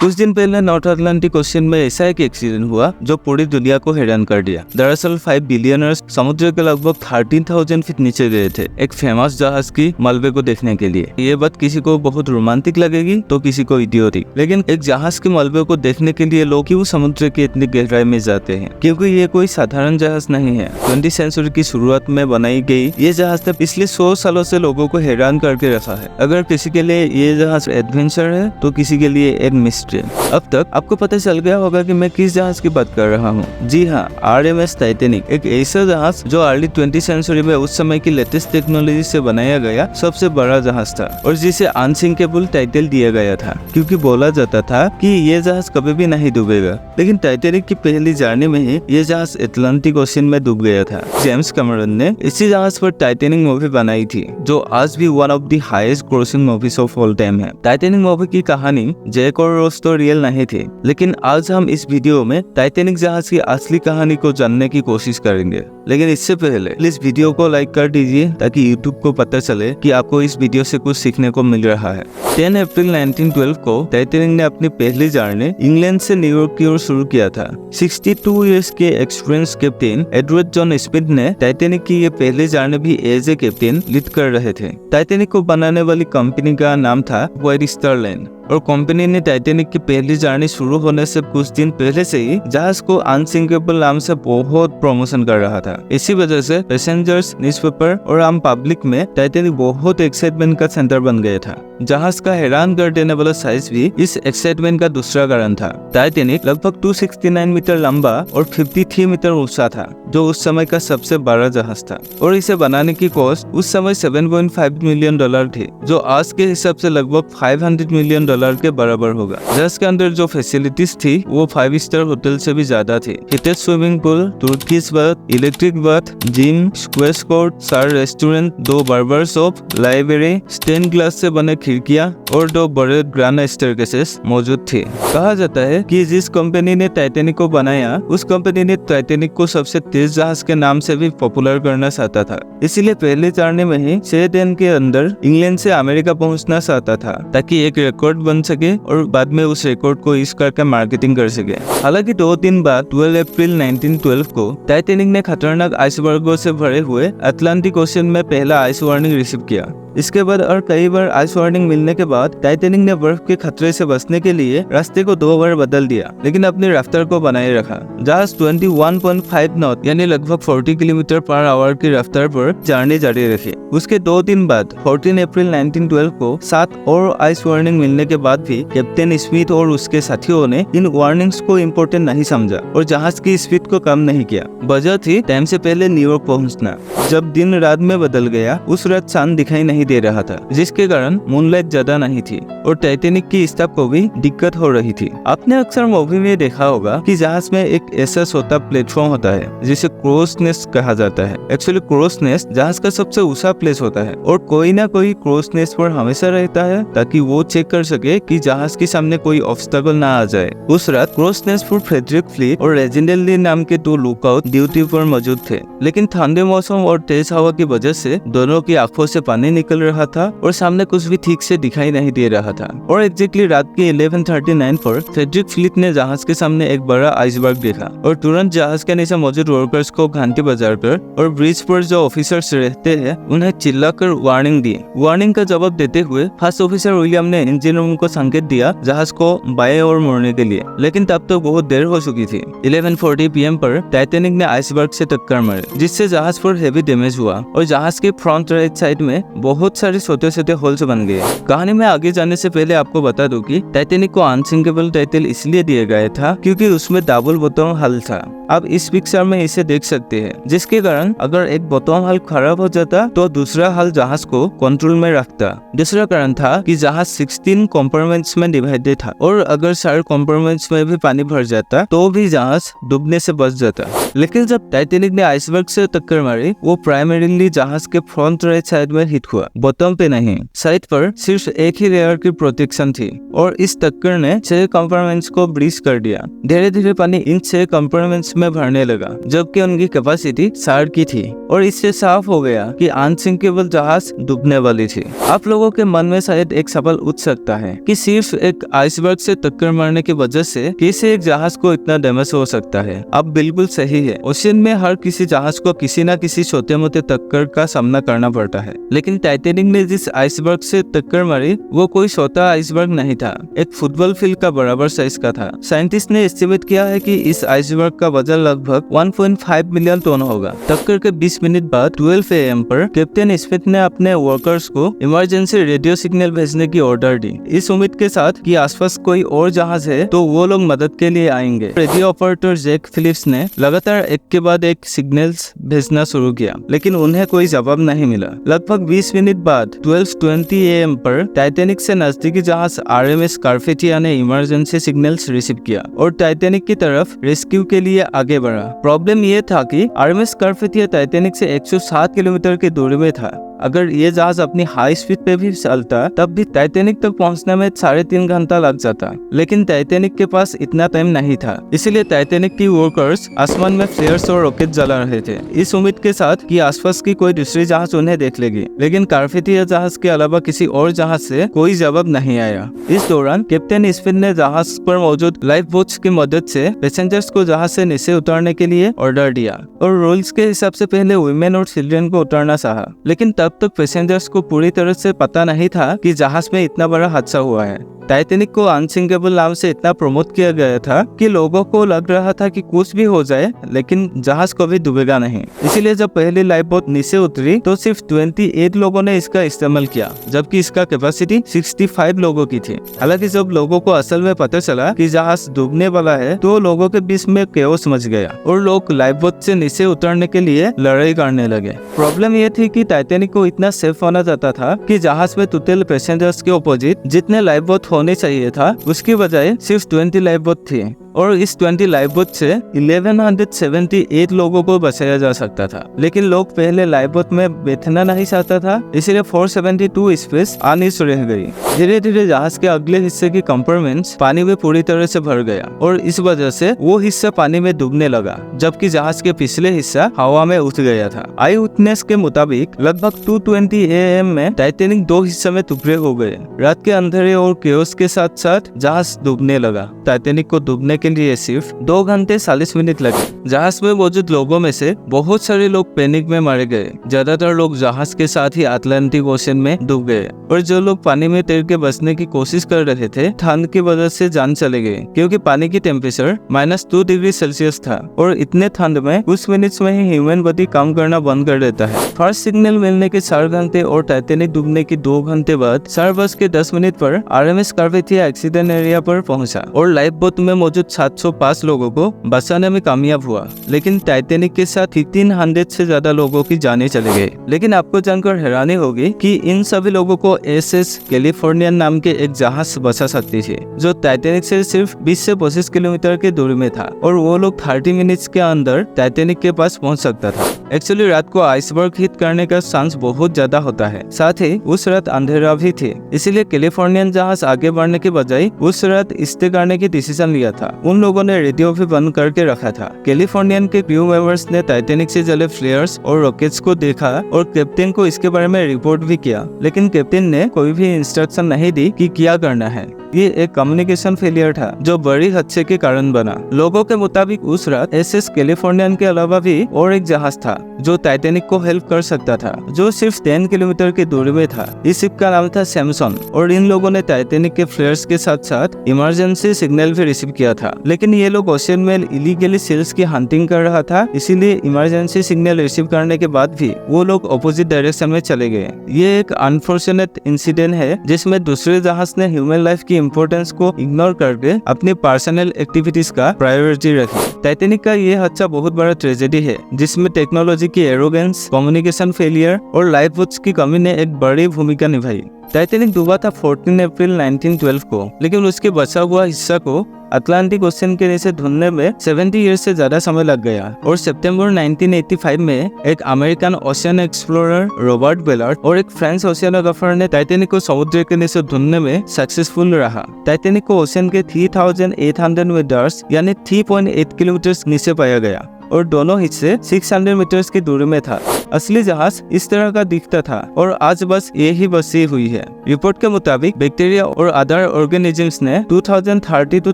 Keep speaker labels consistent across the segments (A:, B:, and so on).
A: कुछ दिन पहले नॉर्थ अटलांटिक ओशियन में ऐसा एक एक्सीडेंट हुआ जो पूरी दुनिया को हैरान कर दिया। दरअसल 5 बिलियनर्स समुद्र के लगभग 13,000 फीट नीचे गए थे एक फेमस जहाज की मलबे को देखने के लिए। ये बात किसी को बहुत रोमांटिक लगेगी तो किसी को इडियोटिक, लेकिन एक जहाज के मलबे को देखने के लिए लोग क्यों समुद्र की इतनी गहराई में जाते हैं? क्योंकि ये कोई साधारण जहाज नहीं है। 20वीं सेंचुरी की शुरुआत में बनाई गई ये जहाज ने पिछले 100 सालों से लोगों को हैरान करके रखा है। अगर किसी के लिए ये जहाज एडवेंचर है तो किसी के लिए एक मिस्ट्री। अब तक आपको पता चल गया होगा कि मैं किस जहाज की बात कर रहा हूँ। जी हाँ, RMS टाइटैनिक, एक ऐसा जहाज जो अर्ली 20वीं सेंचुरी में उस समय की लेटेस्ट टेक्नोलॉजी से बनाया गया सबसे बड़ा जहाज था और जिसे अनसिंकेबल टाइटल दिया गया था क्योंकि बोला जाता था कि ये जहाज कभी भी नहीं डूबेगा। लेकिन टाइटैनिक की पहली जर्नी में ही ये जहाज अटलांटिक ओशियन में डूब गया था। जेम्स कैमरन ने इसी जहाज पर टाइटैनिक मूवी बनाई थी जो आज भी one of the highest grossing movies of all time है। टाइटैनिक मूवी की कहानी जैक और रोज तो रियल नहीं थी, लेकिन आज हम इस वीडियो में टाइटैनिक जहाज की असली कहानी को जानने की कोशिश करेंगे। लेकिन इससे पहले प्लीज वीडियो को लाइक कर दीजिए ताकि यूट्यूब को पता चले कि आपको इस वीडियो से कुछ सीखने को मिल रहा है। 10 अप्रैल 1912 को टाइटैनिक ने अपनी पहली जर्नी इंग्लैंड से न्यूयॉर्क की ओर शुरू किया था। 62 इयर्स के experience captain Edward John Smith ने टाइटैनिक की ये पहली जर्नी भी एज ए कैप्टन लीड कर रहे थे। टाइटैनिक को बनाने वाली कंपनी का नाम था व्हाइट स्टार लाइन और कंपनी ने टाइटैनिक की पहली जर्नी शुरू होने से कुछ दिन पहले से ही जहाज को अनसिंकेबल नाम से बहुत प्रमोशन कर रहा था। इसी वजह से पैसेंजर्स, न्यूज़पेपर और आम पब्लिक में टाइटैनिक बहुत एक्साइटमेंट का सेंटर बन गया था। जहाज का हैरान कर देने वाला साइज भी इस एक्साइटमेंट का दूसरा कारण था। टाइटैनिक लगभग 269 मीटर लंबा और 53 मीटर ऊंचा था जो उस समय का सबसे बड़ा जहाज था और इसे बनाने की कॉस्ट उस समय $7.5 मिलियन थी जो आज के हिसाब से लगभग $500 मिलियन के बराबर होगा। जहाज के अंदर जो फैसिलिटीज थी वो 5 स्टार होटल से भी ज्यादा थी। Heated swimming pool, Turkish bath, electric bath, gym, squash court, 4 restaurant, 2 barber shop, library, stain glass से बने खिड़कियां और 2 बड़े ग्राना स्टेयरकेसेस मौजूद थे। कहा जाता है कि जिस कंपनी ने टाइटैनिक को बनाया उस कंपनी ने टाइटैनिक को सबसे तेज जहाज के नाम से भी पॉपुलर करना चाहता था। इसीलिए पहले चढ़ने में ही 6 दिन के अंदर इंग्लैंड से अमेरिका पहुंचना चाहता था ताकि एक रिकॉर्ड बन सके और बाद में उस रिकॉर्ड को यूज करके मार्केटिंग कर सके। हालांकि 2 दिन बाद 12 अप्रैल 1912 को टाइटैनिक ने खतरनाक आइसबर्गों से भरे हुए अटलांटिक ओशियन में पहला आइस वार्निंग रिसीव किया। इसके बाद और कई बार आइस वार्निंग मिलने के बाद टाइटैनिक ने बर्फ के खतरे से बचने के लिए रास्ते को 2 बार बदल दिया, लेकिन अपनी रफ्तार को बनाए रखा। जहाज 21.5 नॉट यानी लगभग 40 किलोमीटर पर आवर की रफ्तार पर जर्नी जारी रखी। उसके 2 दिन बाद 14 अप्रैल 1912 को 7 और आइस वार्निंग मिलने के बाद भी कैप्टन स्मिथ और उसके साथियों ने इन वार्निंग्स को इम्पोर्टेंट नहीं समझा और जहाज की स्पीड को कम नहीं किया। वजह थी टाइम से पहले न्यूयॉर्क पहुंचना। जब दिन रात में बदल गया उस रात चांद दिखाई नहीं दे रहा था जिसके कारण मूनलाइट ज्यादा नहीं थी और टाइटैनिक की स्टाफ को भी दिक्कत हो रही थी। आपने अक्सर मूवी में देखा होगा कि जहाज में एक ऐसा छोटा प्लेटफॉर्म होता है जिसे क्रोस नेस्ट कहा जाता है। एक्चुअली क्रोस नेस्ट जहाज का सबसे ऊंचा प्लेस होता है और कोई ना कोई क्रोस नेस्ट पर हमेशा रहता है ताकि वो चेक कर सके कि जहाज के सामने कोई ऑब्स्टेकल ना आ जाए। उस रात क्रोस नेस्ट पर फ्रेडरिक फ्लीट और रेजिडेंट ली नाम के 2 लुकआउट ड्यूटी पर मौजूद थे, लेकिन ठंडे मौसम और तेज हवा की वजह से दोनों की आंखों से पानी निकल रहा था और सामने कुछ भी ठीक से दिखाई नहीं दे रहा था। और एग्जैक्टली रात के 11:39 पर फ्रेडरिक फ्लीट ने जहाज के सामने एक बड़ा आइसबर्ग देखा और तुरंत जहाज के नीचे मौजूद वर्कर्स को घंटी बजाकर और ब्रिज पर जो ऑफिसर्स रहते हैं उन्हें चिल्लाकर वार्निंग दी। वार्निंग का जवाब देते हुए फर्स्ट ऑफिसर विलियम ने इंजन रूम को संकेत दिया जहाज को बाएं ओर मोड़ने के लिए, लेकिन तब तो बहुत देर हो चुकी थी। 11:40 PM पर टाइटैनिक ने आइसबर्ग से टक्कर मारी जिससे जहाज पर हेवी डैमेज हुआ और जहाज के फ्रंट राइट साइड में बहुत सारे छोटे-छोटे होल्स बन गए। कहानी में आगे जाने से पहले आपको बता दूं कि टाइटैनिक को अनसिंकेबल टाइटल इसलिए दिया गया था क्योंकि उसमें डबल बॉटम हल था। आप इस पिक्चर में इसे देख सकते हैं, जिसके कारण अगर एक बॉटम हल खराब हो जाता तो दूसरा हल जहाज को कंट्रोल में रखता। दूसरा कारण था कि जहाज 16 कंपार्टमेंट्स में डिवाइडेड था और अगर सारे कंपार्टमेंट्स में भी पानी भर जाता तो भी जहाज डूबने से बच जाता। लेकिन जब टाइटैनिक ने आइसबर्ग से टक्कर मारी वो प्राइमरीली जहाज के फ्रंट राइट साइड में हिट हुआ, बॉटम पे नहीं। साइड पर सिर्फ एक ही लेयर की प्रोटेक्शन थी और इस टक्कर ने 6 कंपार्टमेंट्स को ब्रीच कर दिया। धीरे धीरे पानी इन 6 कंपार्टमेंट्स में भरने लगा, जबकि उनकी कैपेसिटी 60 की थी। और इससे साफ हो गया कि अनसिंकेबल जहाज डूबने वाली थी। आप लोगों के मन में शायद एक सवाल उठ सकता है कि सिर्फ एक आइसबर्ग से टक्कर मारने की वजह से कैसे एक जहाज को इतना डैमेज हो सकता है। अब बिल्कुल सही है, ओशियन में हर किसी जहाज को किसी न किसी छोटे मोटे टक्कर का सामना करना पड़ता है, लेकिन टाइटैनिक ने जिस आइसबर्ग से टक्कर मारी वो कोई छोटा आइसबर्ग नहीं था, एक फुटबॉल फील्ड का बराबर साइज का था। साइंटिस्ट ने एस्टिमेट किया है कि इस आइसबर्ग का वजन लगभग 1.5 मिलियन टन होगा। टक्कर के 20 मिनट बाद 12 AM पर कैप्टन स्मिथ ने अपने वर्कर्स को इमरजेंसी रेडियो सिग्नल भेजने की ऑर्डर दी, इस उम्मीद के साथ कि आसपास कोई और जहाज है तो वो लोग मदद के लिए आएंगे। रेडियो ऑपरेटर जैक फिलिप्स ने लगातार एक के बाद एक सिग्नल्स भेजना शुरू किया, लेकिन उन्हें कोई जवाब नहीं मिला। लगभग 20 मिनट बाद 12:20 AM पर टाइटैनिक से नजदीकी जहाज RMS स्कारपेथिया ने इमरजेंसी सिग्नल्स रिसीव किया और टाइटैनिक की तरफ रेस्क्यू के लिए आगे बढ़ा। प्रॉब्लम ये था कि RMS स्कारपेथिया टाइटैनिक से 107 किलोमीटर की दूरी में था। अगर ये जहाज अपनी हाई स्पीड पे भी चलता तब भी टाइटैनिक तक पहुंचने में 3.5 घंटा लग जाता, लेकिन टाइटैनिक के पास इतना टाइम नहीं था। इसलिए टाइटैनिक की वर्कर्स आसमान में फ्लेयर्स और रॉकेट जला रहे थे, इस उम्मीद के साथ कि आसपास की कोई दूसरी जहाज उन्हें देख लेगी। लेकिन स्कारपेथिया जहाज के अलावा किसी और जहाज से कोई जवाब नहीं आया। इस दौरान कैप्टन स्मिथ ने जहाज पर मौजूद लाइफ बोट्स की मदद से पैसेंजर्स को जहाज से नीचे उतारने के लिए ऑर्डर दिया और रूल्स के हिसाब से पहले वुमेन और चिल्ड्रन को उतारना चाहा, लेकिन तब तक पैसेंजर्स को पूरी तरह से पता नहीं था कि जहाज में इतना बड़ा हादसा हुआ है। टाइटैनिक को अनसिंकेबल नाम से इतना प्रमोट किया गया था कि लोगों को लग रहा था कि कुछ भी हो जाए लेकिन जहाज कभी डूबेगा नहीं। इसीलिए जब पहली लाइफ बोट नीचे उतरी तो सिर्फ 28 लोगों ने इसका इस्तेमाल किया, जबकि इसका कैपेसिटी 65 लोगों की थी। हालांकि जब लोगों को असल में पता चला कि जहाज डूबने वाला है तो लोगों के बीच में केओस मच गया और लोग लाइफ बोट से नीचे उतरने के लिए लड़ाई करने लगे। प्रॉब्लम यह थी कि टाइटैनिक को इतना सेफ होना चाहता था कि जहाज में टोटल पैसेंजर्स के ऑपोजिट जितने लाइफ बोट होने चाहिए था उसकी बजाय सिर्फ 20 लाइफ बोट थी और इस 20 लाइफ बोट से 1178 लोगों को बचाया जा सकता था। लेकिन लोग पहले लाइफ बोट में बैठना नहीं चाहता था, इसलिए 472 स्पेस अनयूज्ड रह गई। धीरे धीरे जहाज के अगले हिस्से की कंपार्टमेंट्स पानी में पूरी तरह से भर गया और इस वजह से वो हिस्सा पानी में डूबने लगा, जबकि जहाज के पिछले हिस्सा हवा में उठ गया था। आई विटनेस के मुताबिक लगभग 2:20 AM में टाइटैनिक 2 हिस्से में टुकड़े हो गए। रात के अंधेरे और केओस के साथ साथ जहाज डूबने लगा। टाइटैनिक को डूबने के लिए सिर्फ 2 घंटे 40 मिनट लगे। जहाज में मौजूद लोगों में से बहुत सारे लोग पैनिक में मारे गए। ज्यादातर लोग जहाज के साथ ही अटलांटिक ओशन में डूब गए और जो लोग पानी में तैर के बचने की कोशिश कर रहे थे ठंड की वजह से जान चले गए, क्योंकि पानी की टेम्परेचर -2 डिग्री सेल्सियस था और इतने ठंड में कुछ मिनट्स में ही ह्यूमन बॉडी काम करना बंद कर देता है। फर्स्ट सिग्नल मिलने के 4 घंटे और टाइटैनिक डूबने के 2 घंटे बाद 4:10 पर RMS स्कारपेथिया एक्सीडेंट एरिया पर पहुंचा और लाइफ बोट में मौजूद 705 लोगों को बचाने में कामयाब हुआ, लेकिन टाइटैनिक के साथ 1500 से ज्यादा लोगों की जानें चले गए। लेकिन आपको जानकर हैरानी होगी कि इन सभी लोगों को SS कैलिफोर्नियन नाम के एक जहाज बचा सकती थी, जो टाइटैनिक से सिर्फ 20 से 25 किलोमीटर की दूरी में था और वो लोग 30 मिनट्स के अंदर टाइटैनिक के पास पहुंच सकता था। एक्चुअली रात को आइसबर्ग हिट करने का चांस बहुत ज्यादा होता है, साथ ही उस रात अंधेरा भी थी, इसलिए कैलिफोर्नियन जहाज आगे बढ़ने के बजाय उस रात स्टे करने की डिसीजन लिया था। उन लोगों ने रेडियो भी बंद करके रखा था। कैलिफोर्नियन के क्रू मेंबर्स ने टाइटैनिक से जले फ्लेयर्स और रॉकेट्स को देखा और कैप्टन को इसके बारे में रिपोर्ट भी किया, लेकिन कैप्टन ने कोई भी इंस्ट्रक्शन नहीं दी कि क्या करना है। ये एक कम्युनिकेशन फेलियर था जो बड़ी हादसे के कारण बना। लोगों के मुताबिक उस रात SS कैलिफोर्नियन के अलावा भी और एक जहाज था जो टाइटैनिक को हेल्प कर सकता था, जो सिर्फ 10 किलोमीटर की दूरी में था। इस शिप का नाम था सैमसन और इन लोगों ने टाइटैनिक के फ्लेयर्स के साथ साथ इमरजेंसी सिग्नल भी रिसीव किया था। लेकिन ये लोग ओशन में इलीगली सेल्स की हंटिंग कर रहा था, इसीलिए इमरजेंसी सिग्नल रिसीव करने के बाद भी वो लोग अपोजिट डायरेक्शन में चले गए। ये एक अनफॉर्चुनेट इंसिडेंट है जिसमें दूसरे जहाज ने ह्यूमन लाइफ की इंपॉर्टेंस को इग्नोर करके अपनी पर्सनल एक्टिविटीज का प्रायोरिटी रखी। टाइटैनिक का ये हादसा बहुत बड़ा ट्रेजेडी है जिसमें टेक्नोलॉजी की एरोगेंस, कम्युनिकेशन फेलियर और लाइफ बोट्स की कमी ने एक बड़ी भूमिका निभाई। टाइटैनिक डूबा था 14 अप्रैल 1912 को, लेकिन उसके बचा हुआ हिस्सा को अटलांटिक ओशन के नीचे ढूंढने में 70 ईयर्स से ज्यादा समय लग गया और सितंबर 1985 में एक American ocean explorer Robert Ballard और एक फ्रेंच ओशियनोग्राफर ने टाइटैनिक को समुद्र के नीचे ढूंढने में सक्सेसफुल रहा। टाइटैनिक को ओशन के 3800 मीटर्स यानी 3.8 किलोमीटर नीचे पाया गया और दोनों हिस्से 600 मीटर्स की दूरी में था। असली जहाज इस तरह का दिखता था और आज बस ये ही बची हुई है। रिपोर्ट के मुताबिक बैक्टीरिया और अदर ऑर्गेनिजम्स ने 2030 to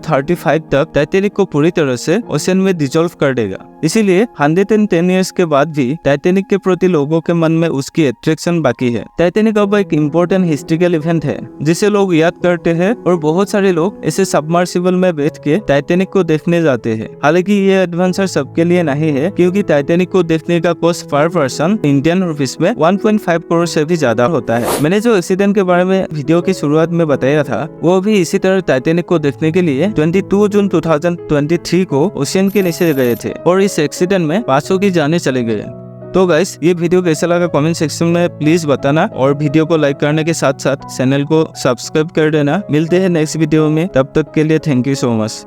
A: 35 तक टाइटैनिक को पूरी तरह से ओशन में डिसॉल्व कर देगा। इसीलिए 110 ईयर्स के बाद भी टाइटैनिक के प्रति लोगों के मन में उसकी अट्रैक्शन बाकी है। टाइटैनिक अब एक इम्पोर्टेंट हिस्ट्रिकल इवेंट है जिसे लोग याद करते हैं और बहुत सारे लोग इसे सबमर्सिबल में बैठ के टाइटैनिक को देखने जाते हैं। हालांकि ये एडवेंचर सबके लिए नहीं है, क्योंकि टाइटैनिक को देखने का cost per person Indian rupees में 1.5 करोड़ से भी ज्यादा होता है। मैंने जो एक्सीडेंट के बारे में वीडियो की शुरुआत में बताया था वो भी इसी तरह टाइटैनिक को देखने के लिए 22 जून 2023 को ओशियन के नीचे गए थे और इस एक्सीडेंट में 500 की जाने चले गए। तो गाइस, ये वीडियो कैसा लगा कमेंट सेक्शन में प्लीज बताना और वीडियो को लाइक करने के साथ साथ चैनल को सब्सक्राइब कर देना। मिलते हैं नेक्स्ट वीडियो में, तब तक के लिए थैंक यू सो मच।